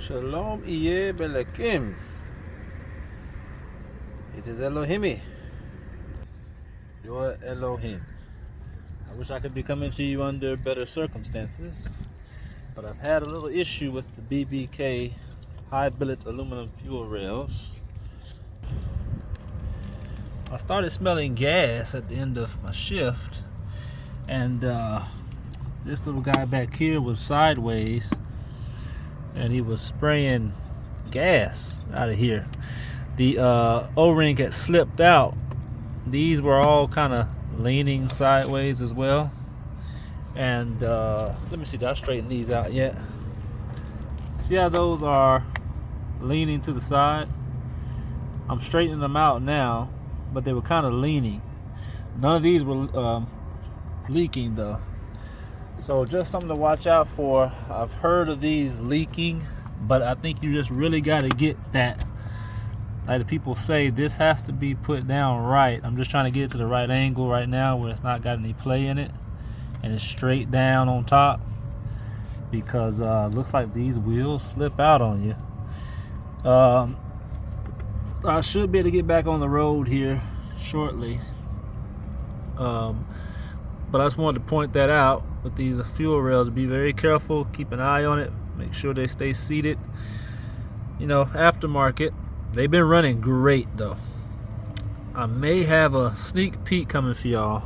Shalom Iye Belekim. It is Elohimi, your Elohim. I wish I could be coming to you under better circumstances, but I've had a little issue with the BBK high billet aluminum fuel rails. I started smelling gas at the end of my shift, and this little guy back here was sideways, and he was spraying gas out of here. The O-ring had slipped out. These were all kind of leaning sideways as well. And let me see, did I straighten these out yet? See how those are leaning to the side? I'm straightening them out now, but they were kind of leaning. None of these were leaking though. So just something to watch out for. I've heard of these leaking, but I think you just really got to get that. Like the people say, this has to be put down right. I'm just trying to get it to the right angle right now where it's not got any play in it. And it's straight down on top. Because looks like these wheels slip out on you. I should be able to get back on the road here shortly. But I just wanted to point that out with these fuel rails. Be very careful, keep an eye on it, make sure they stay seated. You know, aftermarket, they've been running great though. I may have a sneak peek coming for y'all.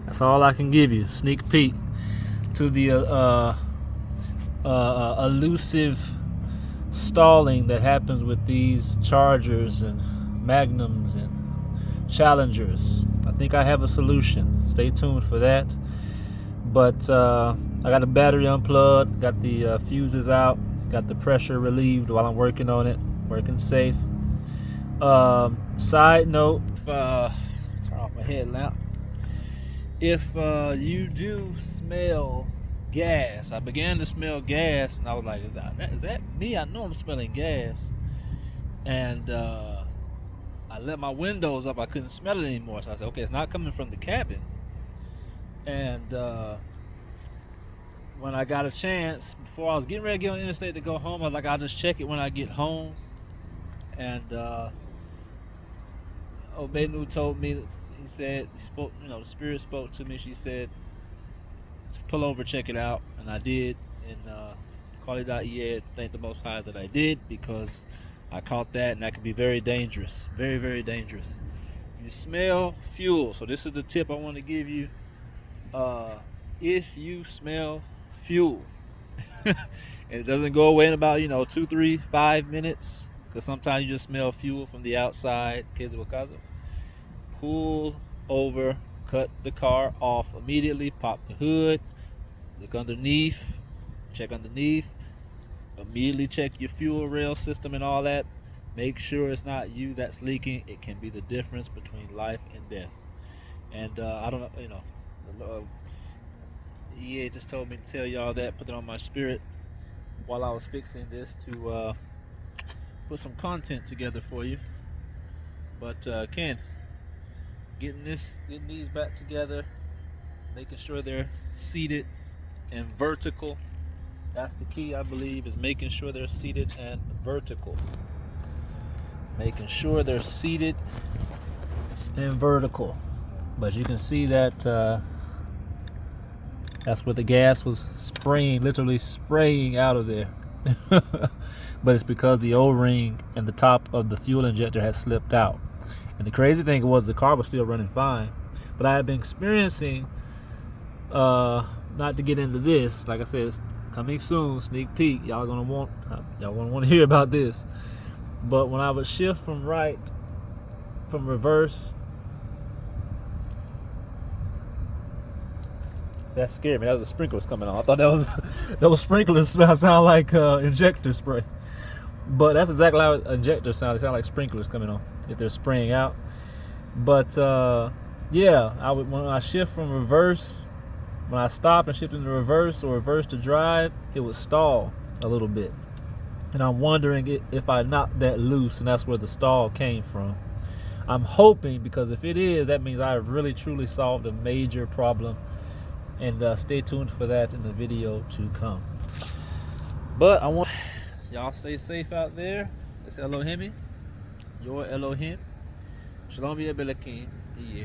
That's all I can give you, sneak peek to the elusive stalling that happens with these Chargers and Magnums and Challengers. I think I have a solution. Stay tuned for that. But I got the battery unplugged, got the fuses out, got the pressure relieved while I'm working on it, working safe. Side note, turn off my headlamp. If you do smell gas, I began to smell gas, and I was like, is that me? I know I'm smelling gas. And I let my windows up. I couldn't smell it anymore. So I said, okay, it's not coming from the cabin. And when I got a chance, before I was getting ready to get on the interstate to go home, I was like, I'll just check it when I get home. And Obenu told me, he said, he spoke, you know, the Spirit spoke to me. She said, pull over, check it out. And I did. And Quality.EA, thank the Most High that I did, because I caught that, and that can be very dangerous. Very, very dangerous. If you smell fuel, so this is the tip I want to give you. If you smell fuel, and it doesn't go away in about 2, 3, 5 minutes, because sometimes you just smell fuel from the outside, pull over, cut the car off immediately, pop the hood, look underneath, check underneath, immediately check your fuel rail system and all that. Make sure it's not you that's leaking. It can be the difference between life and death. And I don't know, EA just told me to tell y'all that, put it on my spirit while I was fixing this to put some content together for you. But Ken, getting these back together, making sure they're seated and vertical. That's the key, I believe, is making sure they're seated and vertical. Making sure they're seated and vertical. But you can see that that's where the gas was spraying, literally spraying out of there. But it's because the O-ring and the top of the fuel injector had slipped out. And the crazy thing was the car was still running fine. But I had been experiencing, not to get into this, like I said, it's coming soon, sneak peek. Y'all gonna want to hear about this. But when I would shift from reverse, that scared me. That was the sprinklers coming on. I thought that was sprinklers. Sound like injector spray. But that's exactly how injectors sound. They sound like sprinklers coming on if they're spraying out. But yeah, when I shift from reverse, when I stop and shift into reverse or reverse to drive, it would stall a little bit. And I'm wondering if I knocked that loose and that's where the stall came from. I'm hoping, because if it is, that means I have really truly solved a major problem. And stay tuned for that in the video to come. But I want Y'all stay safe out there. It's Elohim, your Elohim. Shalom Yabelakim. Yeah.